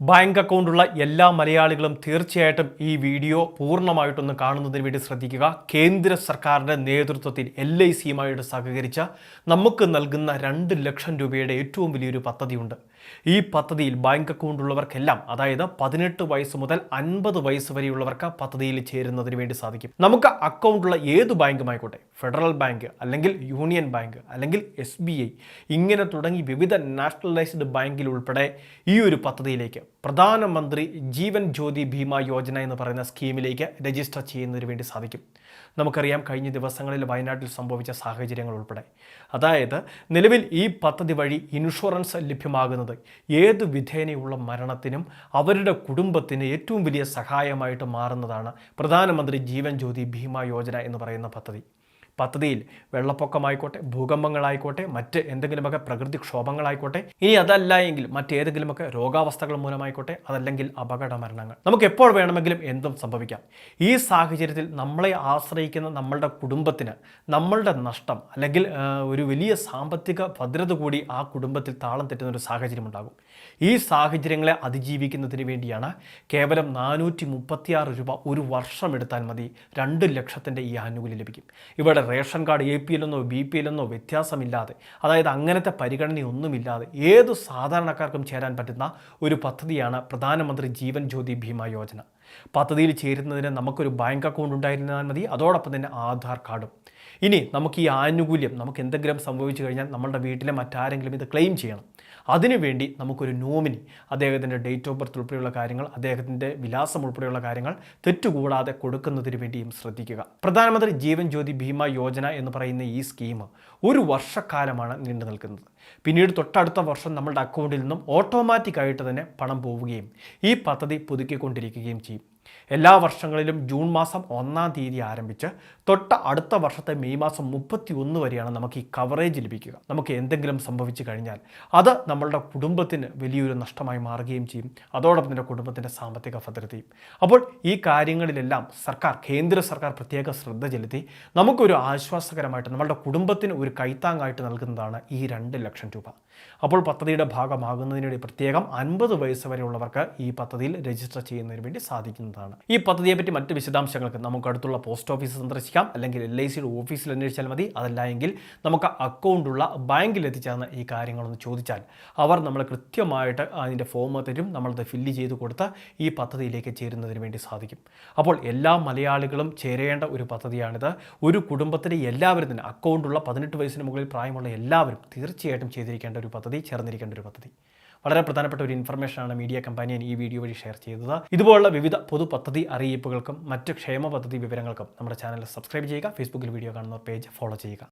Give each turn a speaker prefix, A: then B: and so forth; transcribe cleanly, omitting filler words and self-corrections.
A: Bank അക്കൗണ്ടുള്ള എല്ലാ മലയാളികളും തീർച്ചയായിട്ടും ഈ വീഡിയോ പൂർണ്ണമായിട്ടൊന്ന് കാണുന്നതിന് വേണ്ടി ശ്രദ്ധിക്കുക. കേന്ദ്ര സർക്കാരിൻ്റെ നേതൃത്വത്തിൽ LICയുമായിട്ട് സഹകരിച്ച നമുക്ക് നൽകുന്ന 2 ലക്ഷം രൂപയുടെ ഏറ്റവും വലിയൊരു പദ്ധതിയുണ്ട്. ഈ പദ്ധതിയിൽ ബാങ്ക് അക്കൗണ്ട് ഉള്ളവർക്കെല്ലാം, അതായത് 18 വയസ്സ് മുതൽ 50 വയസ്സ് വരെയുള്ളവർക്ക് പദ്ധതിയിൽ ചേരുന്നതിന് വേണ്ടി സാധിക്കും. നമുക്ക് അക്കൗണ്ടുള്ള ഏത് ബാങ്കുമായിക്കോട്ടെ, ഫെഡറൽ ബാങ്ക് അല്ലെങ്കിൽ യൂണിയൻ ബാങ്ക് അല്ലെങ്കിൽ SBI ഇങ്ങനെ തുടങ്ങി വിവിധ നാഷണലൈസ്ഡ് ബാങ്കിൽ ഉൾപ്പെടെ ഈ ഒരു പദ്ധതിയിലേക്ക് പ്രധാനമന്ത്രി ജീവൻ ജ്യോതി ഭീമ യോജന എന്ന് പറയുന്ന സ്കീമിലേക്ക് രജിസ്റ്റർ ചെയ്യുന്നതിന് വേണ്ടി സാധിക്കും. നമുക്കറിയാം, കഴിഞ്ഞ ദിവസങ്ങളിൽ വയനാട്ടിൽ സംഭവിച്ച സാഹചര്യങ്ങൾ ഉൾപ്പെടെ. അതായത് നിലവിൽ ഈ പദ്ധതി വഴി ഇൻഷുറൻസ് ലഭ്യമാകുന്നത് ഏതു വിധേനയുള്ള മരണത്തിനും അവരുടെ കുടുംബത്തിന് ഏറ്റവും വലിയ സഹായമായിട്ട് മാറുന്നതാണ് പ്രധാനമന്ത്രി ജീവൻ ജ്യോതി ഭീമ യോജന എന്ന് പറയുന്ന പദ്ധതിയിൽ വെള്ളപ്പൊക്കമായിക്കോട്ടെ, ഭൂകമ്പങ്ങളായിക്കോട്ടെ, മറ്റ് എന്തെങ്കിലുമൊക്കെ പ്രകൃതിക്ഷോഭങ്ങളായിക്കോട്ടെ, ഇനി അതല്ല എങ്കിൽ മറ്റേതെങ്കിലുമൊക്കെ രോഗാവസ്ഥകൾ മൂലമായിക്കോട്ടെ, അതല്ലെങ്കിൽ അപകട മരണങ്ങൾ, നമുക്ക് എപ്പോൾ വേണമെങ്കിലും എന്തും സംഭവിക്കാം. ഈ സാഹചര്യത്തിൽ നമ്മളെ ആശ്രയിക്കുന്ന നമ്മളുടെ കുടുംബത്തിന് നമ്മളുടെ നഷ്ടം അല്ലെങ്കിൽ ഒരു വലിയ സാമ്പത്തിക ഭദ്രത കൂടി ആ കുടുംബത്തിൽ താളം തെറ്റുന്ന ഒരു സാഹചര്യം ഉണ്ടാകും. ഈ സാഹചര്യങ്ങളെ അതിജീവിക്കുന്നതിന് വേണ്ടിയാണ് കേവലം 436 രൂപ ഒരു വർഷം എടുത്താൽ മതി 2 ലക്ഷത്തിൻ്റെ ഈ ആനുകൂല്യം ലഭിക്കും. ഇവിടെ റേഷൻ കാർഡ് APL എന്നോ BPL എന്നോ വ്യത്യാസമില്ലാതെ, അതായത് അങ്ങനത്തെ പരിഗണനയൊന്നുമില്ലാതെ ഏത് സാധാരണക്കാർക്കും ചേരാൻ പറ്റുന്ന ഒരു പദ്ധതിയാണ് പ്രധാനമന്ത്രി ജീവൻ ജ്യോതി ഭീമ യോജന. പദ്ധതിയിൽ ചേരുന്നതിന് നമുക്കൊരു ബാങ്ക് അക്കൗണ്ട് ഉണ്ടായിരുന്നാൽ മതി, അതോടൊപ്പം തന്നെ ആധാർ കാർഡും. ഇനി നമുക്ക് ഈ ആനുകൂല്യം നമുക്ക് എന്തെങ്കിലും സംഭവിച്ചു കഴിഞ്ഞാൽ നമ്മളുടെ വീട്ടിലെ മറ്റാരെങ്കിലും ഇത് ക്ലെയിം ചെയ്യണം. അതിനുവേണ്ടി നമുക്കൊരു നോമിനി, അദ്ദേഹത്തിൻ്റെ ഡേറ്റ് ഓഫ് ബർത്ത് ഉൾപ്പെടെയുള്ള കാര്യങ്ങൾ, അദ്ദേഹത്തിൻ്റെ വിലാസം ഉൾപ്പെടെയുള്ള കാര്യങ്ങൾ തെറ്റുകൂടാതെ കൊടുക്കുന്നതിന് വേണ്ടിയും ശ്രദ്ധിക്കുക. പ്രധാനമന്ത്രി ജീവൻ ജ്യോതി ഭീമ യോജന എന്ന് പറയുന്ന ഈ സ്കീം ഒരു വർഷക്കാലമാണ് നീണ്ടു നിൽക്കുന്നത്. പിന്നീട് തൊട്ടടുത്ത വർഷം നമ്മളുടെ അക്കൗണ്ടിൽ നിന്നും ഓട്ടോമാറ്റിക്കായിട്ട് തന്നെ പണം പോവുകയും ഈ പദ്ധതി പുതുക്കിക്കൊണ്ടിരിക്കുകയും ചെയ്യും. എല്ലാ വർഷങ്ങളിലും ജൂൺ മാസം 1-ാം തീയതി ആരംഭിച്ച് തൊട്ട അടുത്ത വർഷത്തെ മെയ് മാസം 31 വരെയാണ് നമുക്ക് ഈ കവറേജ് ലഭിക്കുക. നമുക്ക് എന്തെങ്കിലും സംഭവിച്ചു കഴിഞ്ഞാൽ അത് നമ്മളുടെ കുടുംബത്തിന് വലിയൊരു നഷ്ടമായി മാറുകയും ചെയ്യും, അതോടൊപ്പം തന്നെ കുടുംബത്തിൻ്റെ സാമ്പത്തിക ഭദ്രതയും. അപ്പോൾ ഈ കാര്യങ്ങളിലെല്ലാം കേന്ദ്ര സർക്കാർ പ്രത്യേക ശ്രദ്ധ ചെലുത്തി നമുക്കൊരു ആശ്വാസകരമായിട്ട് നമ്മളുടെ കുടുംബത്തിന് ഒരു കൈത്താങ്ങായിട്ട് നൽകുന്നതാണ് ഈ 2 ലക്ഷം രൂപ. അപ്പോൾ പദ്ധതിയുടെ ഭാഗമാകുന്നതിന് വേണ്ടി പ്രത്യേകം 50 വയസ്സ് വരെയുള്ളവർക്ക് ഈ പദ്ധതിയിൽ രജിസ്റ്റർ ചെയ്യുന്നതിന് വേണ്ടി സാധിക്കുന്നതാണ്. ഈ പദ്ധതിയെപ്പറ്റി മറ്റ് വിശദാംശങ്ങൾക്ക് നമുക്ക് അടുത്തുള്ള പോസ്റ്റ് ഓഫീസ് സന്ദർശിക്കാം, അല്ലെങ്കിൽ LICയുടെ ഓഫീസിൽ അന്വേഷിച്ചാൽ മതി. അതല്ല എങ്കിൽ നമുക്ക് അക്കൗണ്ടുള്ള ബാങ്കിൽ എത്തിച്ചേർന്ന് ഈ കാര്യങ്ങളൊന്ന് ചോദിച്ചാൽ അവർ നമ്മൾ കൃത്യമായിട്ട് അതിൻ്റെ ഫോം തരും. നമ്മളത് ഫില്ല് ചെയ്ത് കൊടുത്ത് ഈ പദ്ധതിയിലേക്ക് ചേരുന്നതിന് വേണ്ടി സാധിക്കും. അപ്പോൾ എല്ലാ മലയാളികളും ചേരേണ്ട ഒരു പദ്ധതിയാണിത്. ഒരു കുടുംബത്തിലെ എല്ലാവരും തന്നെ അക്കൗണ്ടുള്ള 18 വയസ്സിന് മുകളിൽ പ്രായമുള്ള എല്ലാവരും തീർച്ചയായിട്ടും ചെയ്തിരിക്കേണ്ട ഒരു പദ്ധതി, ചേർന്നിരിക്കേണ്ട ഒരു പദ്ധതി. വളരെ പ്രധാനപ്പെട്ട ഒരു ഇൻഫർമേഷനാണ് മീഡിയ കമ്പാനിയൻ ഈ വീഡിയോ വഴി ഷെയർ ചെയ്തത്. ഇതുപോലുള്ള വിവിധ പൊതു പദ്ധതി അറിയിപ്പുകൾക്കും മറ്റ് ക്ഷേമ പദ്ധതി വിവരങ്ങൾക്കും നമ്മുടെ ചാനൽ സബ്സ്ക്രൈബ് ചെയ്യുക. ഫേസ്ബുക്കിൽ വീഡിയോ കാണുന്ന പേജ് ഫോളോ ചെയ്യുക.